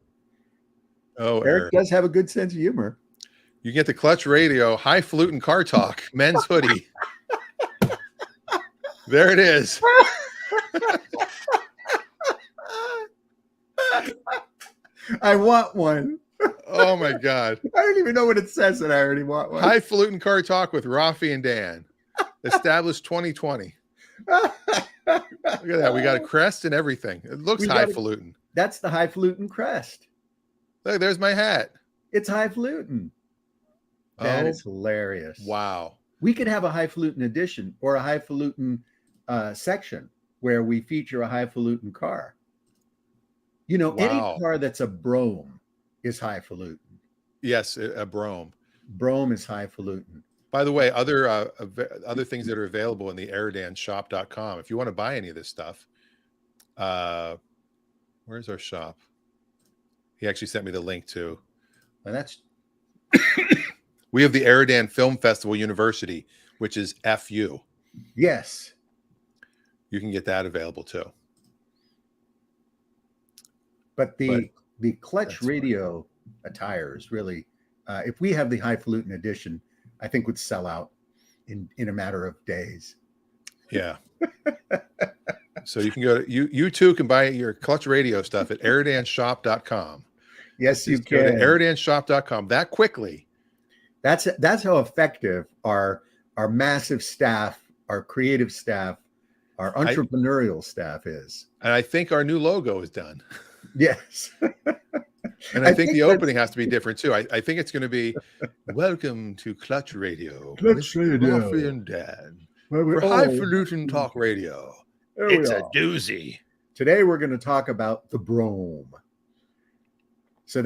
Oh, Eric does have a good sense of humor. You get the Clutch Radio highfalutin car talk men's hoodie. There it is. I want one. Oh my God. I don't even know what it says, and I already want one. Highfalutin car talk with Raffi and Dan. Established 2020. Look at that. We got a crest and everything. It looks highfalutin. That's the highfalutin crest. Look, there's my hat. It's highfalutin. That is hilarious. Wow. We could have a highfalutin edition or a highfalutin section where we feature a highfalutin car. Any car that's a Brougham is highfalutin. Yes, a Brougham. Brougham is highfalutin. By the way, other things that are available in the airdanshop.com. If you want to buy any of this stuff, where's our shop? He actually sent me the link to. Well, that's. We have the Airdan Film Festival University, which is FU. Yes. You can get that available too. But the Clutch Radio attire is really, if we have the highfalutin edition, I think would sell out in a matter of days. Yeah. So you can go to you too can buy your Clutch Radio stuff at airdanshop.com. Yes, you Just go to can. airdanshop.com that quickly. That's how effective our massive staff, our creative staff, our entrepreneurial staff is. And I think our new logo is done. Yes. And I think the opening has to be different too. I think it's going to be welcome to Clutch Radio. Clutch with Radio. Raffi and Dan. For highfalutin talk radio. It's a doozy. Today we're going to talk about the brome. So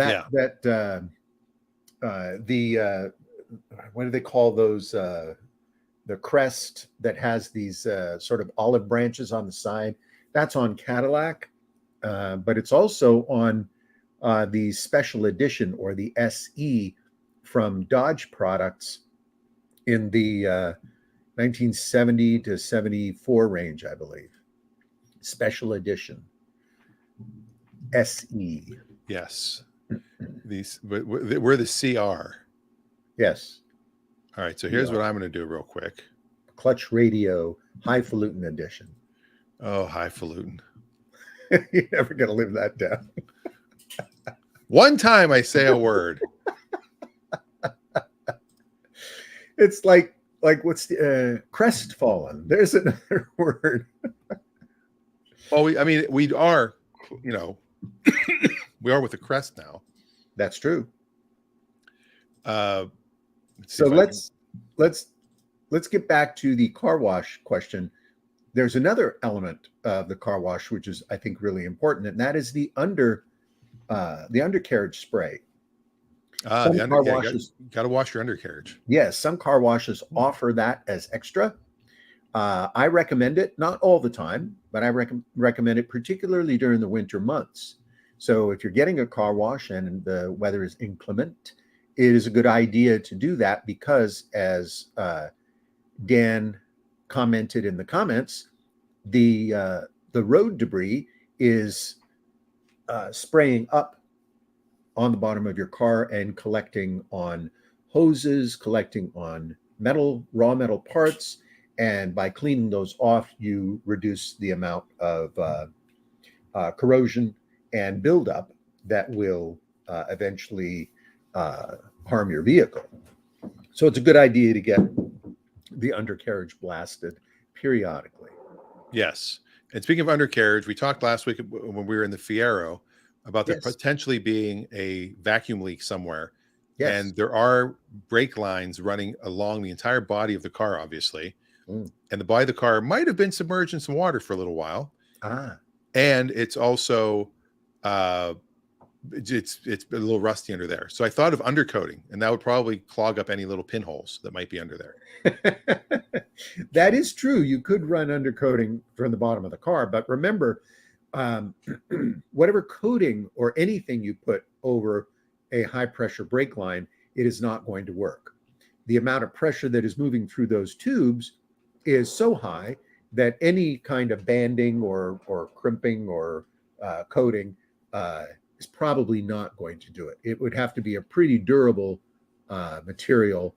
what do they call those? The crest that has these sort of olive branches on the side. That's on Cadillac, but it's also on the special edition or the SE from Dodge products in the 1970 to 74 range, I believe. Special edition SE. Yes. We're the CR. Yes. All right. So here's what I'm going to do real quick. Clutch Radio Highfalutin edition. Oh, highfalutin. You're never going to live that down. One time I say a word. It's like what's the crestfallen? There's another word. Well, we are, we are with a crest now. That's true. So let's get back to the car wash question. There's another element of the car wash which is, I think, really important, and that is the undercarriage spray. Got to wash your undercarriage. Yes, some car washes offer that as extra. I recommend it, not all the time, but I recommend it particularly during the winter months. So if you're getting a car wash and the weather is inclement, it is a good idea to do that because, as Dan commented in the comments, the road debris is spraying up on the bottom of your car and collecting on hoses, collecting on raw metal parts. And by cleaning those off, you reduce the amount of corrosion and buildup that will eventually harm your vehicle. So it's a good idea to get the undercarriage blasted periodically. Yes. And speaking of undercarriage, we talked last week when we were in the Fiero about there potentially being a vacuum leak somewhere. Yes. And there are brake lines running along the entire body of the car, obviously. And the body of the car might have been submerged in some water for a little while. And it's also it's a little rusty under there. So I thought of undercoating, and that would probably clog up any little pinholes that might be under there. That is true. You could run undercoating from the bottom of the car, but remember, whatever coating or anything you put over a high pressure brake line, it is not going to work. The amount of pressure that is moving through those tubes is so high that any kind of banding or crimping or coating is probably not going to do it. It would have to be a pretty durable material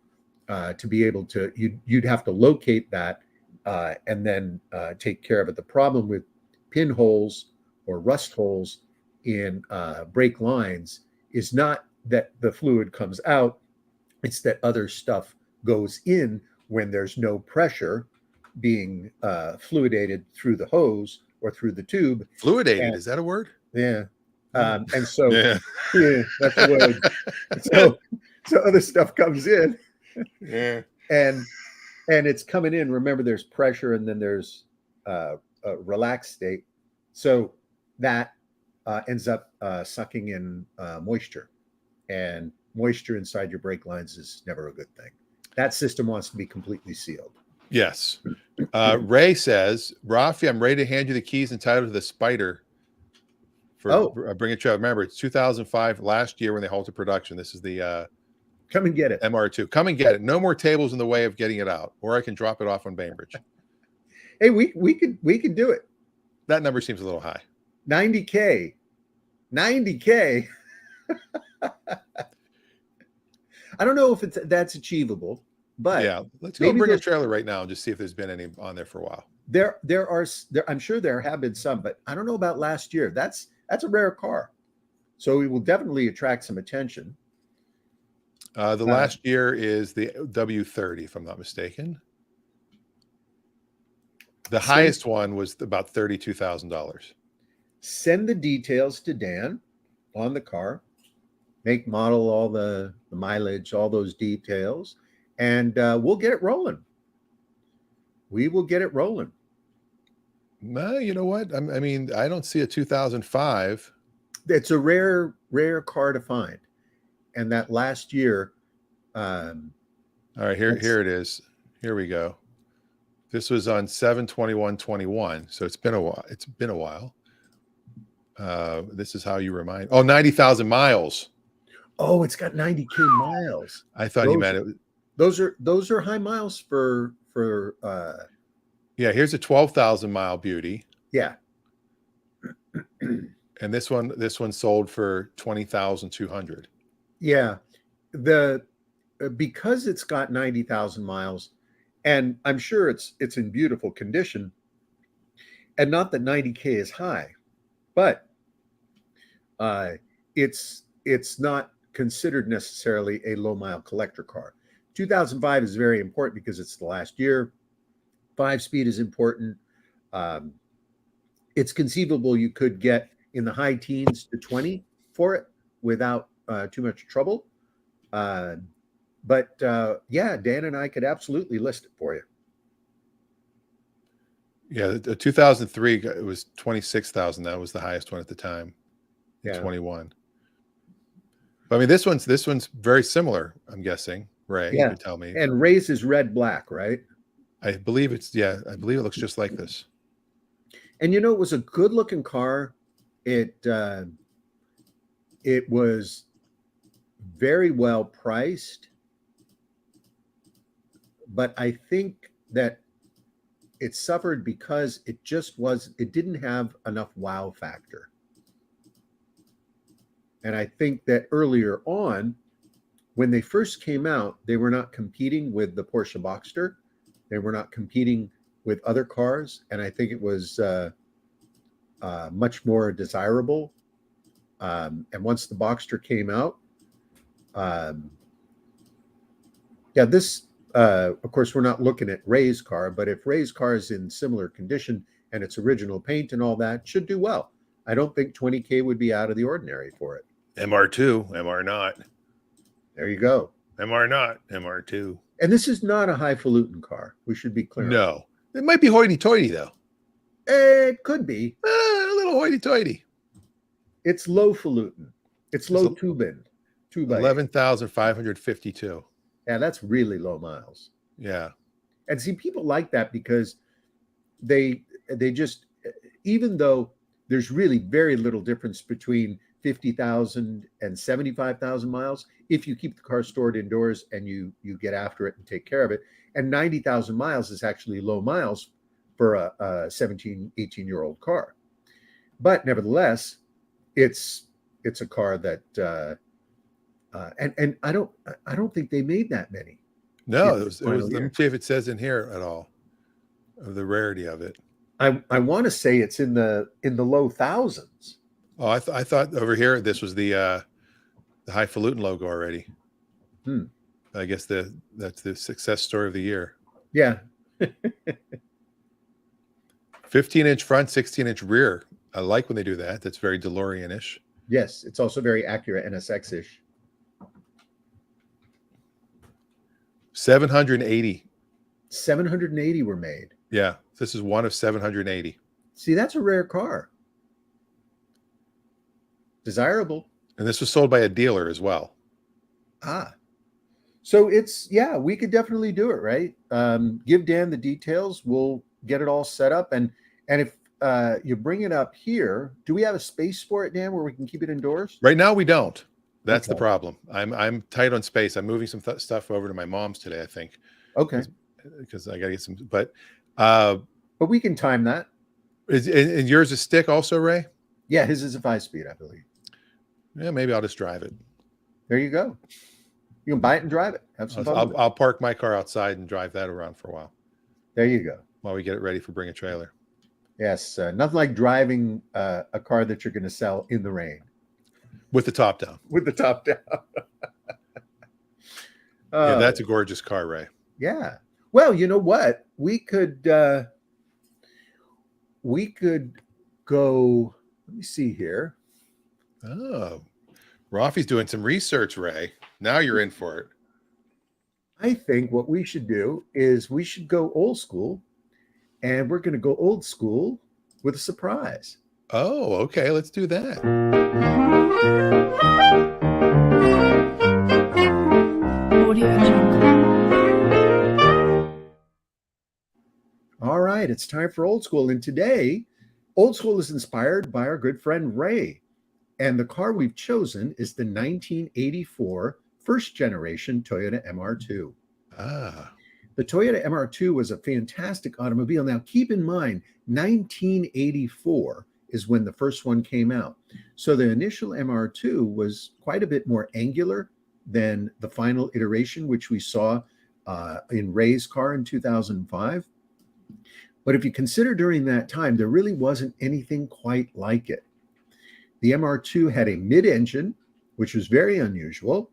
to be able to, you'd have to locate that and then take care of it. The problem with pinholes or rust holes in brake lines is not that the fluid comes out, it's that other stuff goes in when there's no pressure being fluidated through the hose or through the tube. Fluidated, is that a word? Yeah. And so, yeah, that's a word. So other stuff comes in. Yeah. And it's coming in. Remember, there's pressure and then there's a relaxed state. So that ends up sucking in moisture. And moisture inside your brake lines is never a good thing. That system wants to be completely sealed. Yes. Ray says, Raffi, I'm ready to hand you the keys and title to the Spider for Bring It Show. Remember, it's 2005, last year when they halted production. This is the come and get it. MR2. Come and get it. No more tables in the way of getting it out, or I can drop it off on Bainbridge. Hey, we could do it. That number seems a little high. 90K. I don't know if that's achievable, but Yeah, let's go maybe bring a there's trailer right now and just see if there's been any on there for a while. there I'm sure there have been some, but I don't know about last year. That's a rare car, so it will definitely attract some attention. The last year is the W30, if I'm not mistaken. The highest one was about $32,000. Send the details to Dan on the car, make, model, all the mileage, all those details, and we'll get it rolling. We will get it rolling. No, you know what? I mean, I don't see a 2005. It's a rare car to find, and that last year. All right, here it is. Here we go. This was on 7/21/21, so it's been a while. It's been a while. This is how you remind. Oh, 90,000 miles. Oh, it's got 90K miles. I thought you meant it. Those are high miles for. Yeah, here's a 12,000 mile beauty. Yeah. And this one sold for 20,200. Yeah, because it's got 90,000 miles, and I'm sure it's in beautiful condition. And not that 90K is high, but it's not considered necessarily a low mile collector car. 2005 is very important because it's the last year. 5-speed is important. It's conceivable you could get in the high teens to 20 for it without too much trouble. But yeah, Dan and I could absolutely list it for you. Yeah, the 2003, it was 26,000. That was the highest one at the time. Yeah. 21. But I mean, this one's very similar, I'm guessing. Ray, yeah. You tell me. And Ray's is red black, right? I believe I believe it looks just like this. And it was a good looking car. It was very well priced, but I think that it suffered because it didn't have enough wow factor. And I think that earlier on, when they first came out, they were not competing with the Porsche Boxster. They were not competing with other cars. And I think it was much more desirable. And once the Boxster came out, this, of course, we're not looking at Ray's car, but if Ray's car is in similar condition and its original paint and all that, should do well. I don't think 20K would be out of the ordinary for it. MR2, MR not. There you go. MR not, MR2. And this is not a highfalutin car. We should be clear. No. It might be hoity-toity, though. It could be. A little hoity-toity. It's low-falutin. It's low two-bin. 11,552. Yeah, that's really low miles. Yeah. And see, people like that because they just, even though there's really very little difference between 50,000 and 75,000 miles, if you keep the car stored indoors and you get after it and take care of it. And 90,000 miles is actually low miles for a 17, 18-year-old car. But nevertheless, it's a car that and I don't think they made that many. No, it was let me see if it says in here at all of the rarity of it. I want to say it's in the low thousands. Oh, I thought over here this was the highfalutin logo already. I guess that's the success story of the year. Yeah. 15-inch front, 16-inch rear. I like when they do that. That's very DeLorean-ish. Yes, it's also very accurate NSX-ish. 780. 780 were made. Yeah, this is one of 780. See, that's a rare car. Desirable. And this was sold by a dealer as well. So we could definitely do it, right? Give Dan the details. We'll get it all set up. And if you bring it up here, do we have a space for it, Dan, where we can keep it indoors? Right now we don't. That's the problem. I'm tight on space. I'm moving some stuff over to my mom's today, I think. Okay. Because I got to get some, but we can time that. And yours is stick also, Ray? Yeah, his is a 5-speed, I believe. Yeah, maybe I'll just drive it. There you go. You can buy it and drive it. Have some fun with it. I'll park my car outside and drive that around for a while There you go. while we get it ready for Bring a Trailer. Yes, nothing like driving a car that you're going to sell in the rain With the top down. with the top down. Yeah, that's a gorgeous car, Ray. Yeah. Well, you know what? We could go. Let me see here. Oh, Raffi's doing some research, Ray. Now you're in for it. I think what we should do is we should go old school, and we're going to go old school with a surprise. Oh, okay. Let's do that. Audio Jungle. All right, it's time for old school. And today, old school is inspired by our good friend Ray. And the car we've chosen is the 1984 first generation Toyota MR2. Ah, The Toyota MR2 was a fantastic automobile. Now, keep in mind, 1984 is when the first one came out. So the initial MR2 was quite a bit more angular than the final iteration, which we saw in Ray's car in 2005. But if you consider during that time, there really wasn't anything quite like it. The MR2 had a mid-engine, which was very unusual.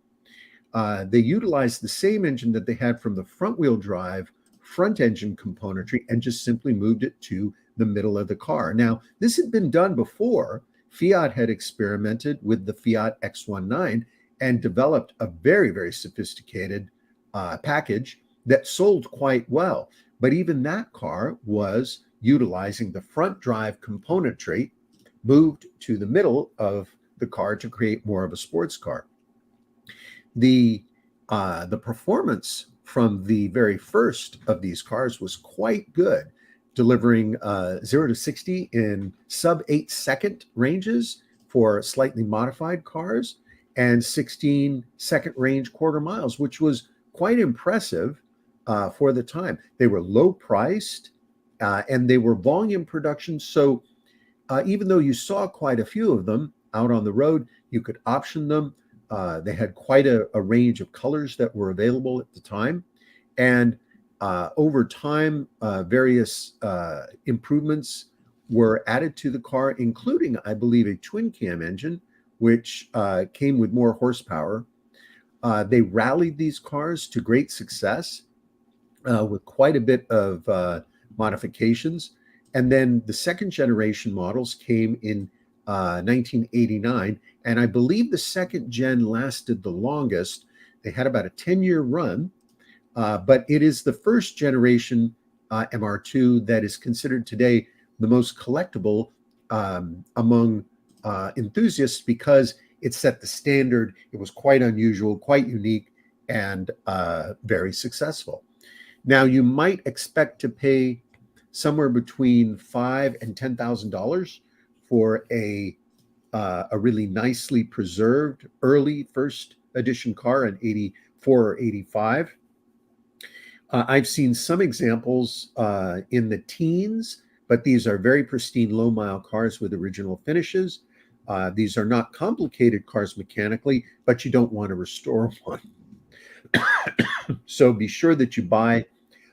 They utilized the same engine that they had from the front-wheel drive front engine componentry and just simply moved it to the middle of the car. Now, this had been done before. Fiat had experimented with the Fiat X19 and developed a very, very sophisticated package that sold quite well. But even that car was utilizing the front drive componentry moved to the middle of the car to create more of a sports car. The performance from the very first of these cars was quite good, delivering 0 to 60 in sub 8-second ranges for slightly modified cars and 16-second range quarter miles, which was quite impressive for the time. They were low priced and they were volume production. So even though you saw quite a few of them out on the road, you could option them. They had quite a range of colors that were available at the time. And over time, various improvements were added to the car, including, I believe, a twin cam engine, which came with more horsepower. They rallied these cars to great success with quite a bit of modifications. And then the second generation models came in 1989. And I believe the second gen lasted the longest. They had about a 10-year run, but it is the first generation MR2 that is considered today the most collectible among enthusiasts because it set the standard. It was quite unusual, quite unique, and very successful. Now, you might expect to pay somewhere between $5,000 and $10,000 for a really nicely preserved early first edition car in 84 or 85. I've seen some examples in the teens, but these are very pristine low mile cars with original finishes. These are not complicated cars mechanically, but you don't want to restore one. So be sure that you buy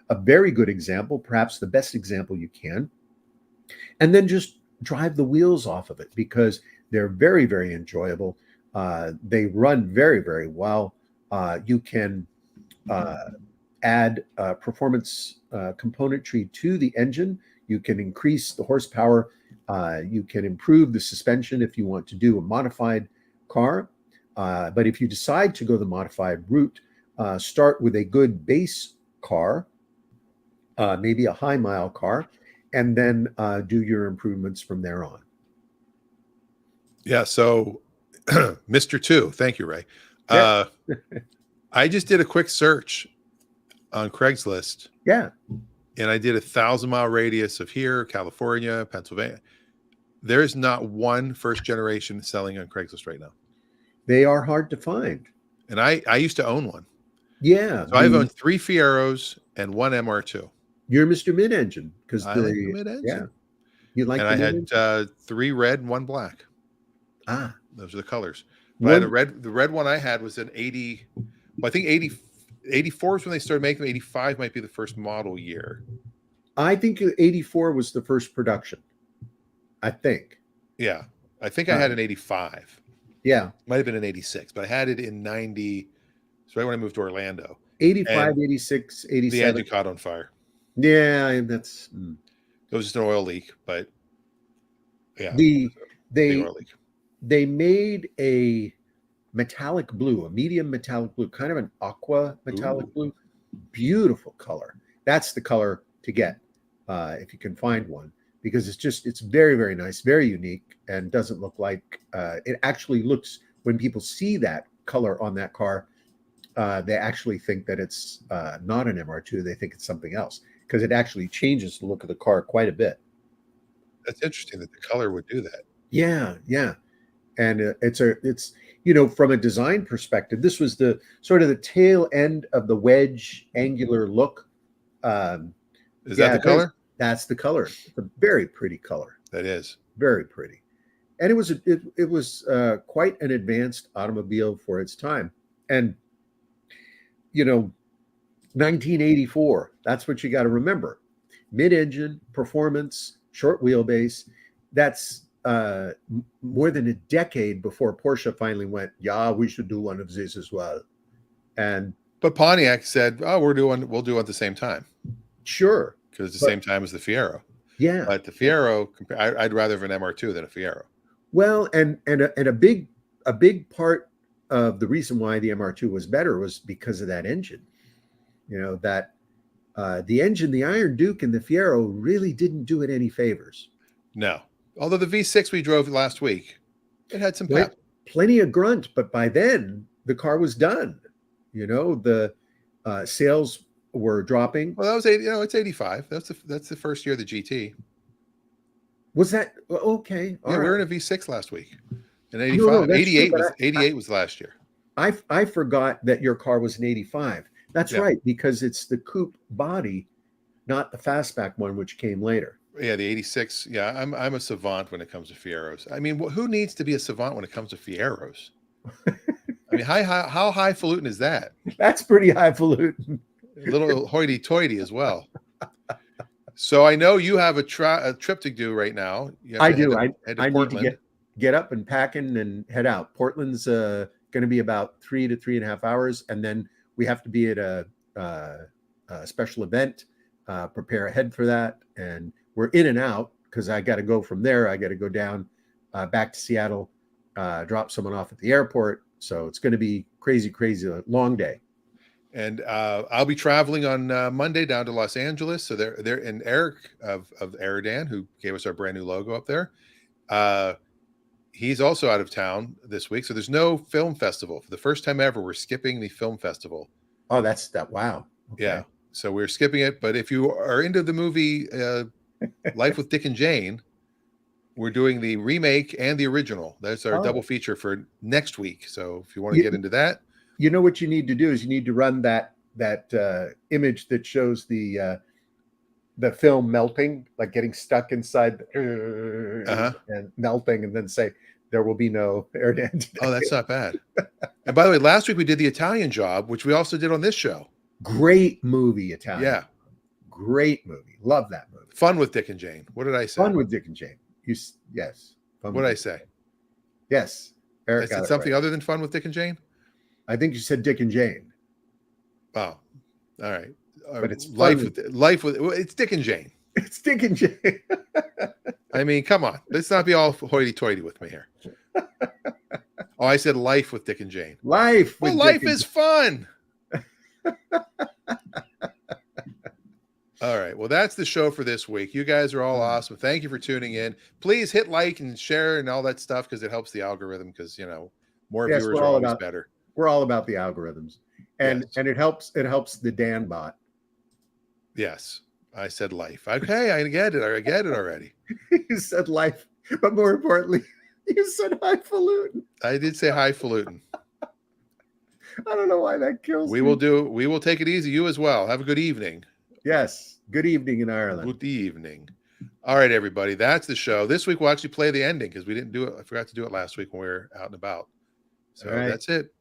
a very good example, perhaps the best example you can, and then just drive the wheels off of it because they're very, very enjoyable. They run very, very well. You can add performance componentry to the engine. You can increase the horsepower. You can improve the suspension if you want to do a modified car. But if you decide to go the modified route, start with a good base car, maybe a high mile car, and then do your improvements from there on. Yeah. So, Mr. Two, thank you, Ray. Yeah. I just did a quick search on Craigslist. Yeah. And I did a 1,000-mile radius of here, California, Pennsylvania. There's not one first generation selling on Craigslist right now. They are hard to find. And I used to own one. Yeah. So I've owned 3 Fieros and 1 MR2. You're Mr. Mid-Engine because I like the mid-engine. Yeah. You like and the I mid-engine? had 3 red and 1 black. Ah. Those are the colors. But I had the red one I had was an 80 Well, I think 84 is when they started making them. 85 might be the first model year. I think 84 was the first production. I think. Yeah. I think I had an 85. Yeah. Might have been an 86, but I had it in 90. So right when I moved to Orlando. 85, And 86, the 87. engine caught on fire. Yeah, that's It was just an oil leak, but yeah. the Big oil leak. they made a metallic blue, a medium metallic blue, kind of an aqua metallic blue. Beautiful color. That's the color to get if you can find one, because it's very, very nice, very unique, and doesn't look like it actually looks, when people see that color on that car, they actually think that it's not an MR2. They think it's something else, because it actually changes the look of the car quite a bit. That's interesting that the color would do that. Yeah, yeah. And it's from a design perspective, this was the sort of the tail end of the wedge angular look. Is that the color? That's the color. It's a very pretty color. That is Very pretty. And it was quite an advanced automobile for its time. And 1984, that's what you got to remember. Mid-engine, performance, short wheelbase. That's more than a decade before Porsche finally went, yeah, we should do one of these as well. But Pontiac said, oh, we'll do it at the same time. Sure. Because it's the same time as the Fiero. Yeah. But the Fiero, I'd rather have an MR2 than a Fiero. Well, and a big part of the reason why the MR2 was better was because of that engine. That the engine, the Iron Duke and the Fiero really didn't do it any favors. No. Although the V6 we drove last week, it had some pep. Plenty of grunt, but by then the car was done. The sales were dropping. Well, that was it's 85. That's the first year of the GT. Was that okay? Yeah, we were in a V6 last week. In 85. No, 88 true, was 88 was last year. I forgot that your car was an 85. That's right, because it's the coupe body, not the fastback one, which came later. Yeah, the 86. Yeah, I'm a savant when it comes to Fieros. I mean, who needs to be a savant when it comes to Fieros? I mean, how highfalutin is that? That's pretty highfalutin. A little hoity-toity as well. So I know you have a trip to do right now. I do. I need to get up and packing and head out. Portland's going to be about 3 to 3.5 hours, and then we have to be at a special event, prepare ahead for that, and we're in and out because I got to go from there. I got to go down back to Seattle, drop someone off at the airport. So it's going to be crazy, long day. And I'll be traveling on Monday down to Los Angeles. So they're and Eric of Dan, who gave us our brand new logo up there. He's also out of town this week. So there's no film festival. For the first time ever, we're skipping the film festival. Oh, that's that. Wow. Okay. Yeah. So we're skipping it. But if you are into the movie Life with Dick and Jane, we're doing the remake and the original. That's our double feature for next week. So if you want to get into that. You know what you need to do is you need to run that image that shows the film melting, like getting stuck inside and melting, and then say there will be no Air Dan today. Oh, that's not bad. And by the way, last week we did the Italian Job, which we also did on this show. Great movie, Italian. Yeah, great movie. Love that movie. Fun with Dick and Jane. What did I say? Fun with Dick and Jane. Yes. What did I say? Yes. Eric I said something other than Fun with Dick and Jane. I think you said Dick and Jane. Oh, all right. But it's life with it's Dick and Jane. It's Dick and Jane. I mean, come on. Let's not be all hoity-toity with me here. Oh, I said life with Dick and Jane. Life. Well, life is fun. All right. Well, that's the show for this week. You guys are all awesome. Thank you for tuning in. Please hit like and share and all that stuff because it helps the algorithm because, more viewers are always better. We're all about the algorithms. And it helps the Dan bot. Yes. I said life. Okay, I get it. I get it already. You said life, but more importantly, you said highfalutin. I did say highfalutin. I don't know why that kills me. We will take it easy. You as well. Have a good evening. Yes. Good evening in Ireland. Good evening. All right, everybody. That's the show. This week we'll actually play the ending because we didn't do it. I forgot to do it last week when we were out and about. So that's it.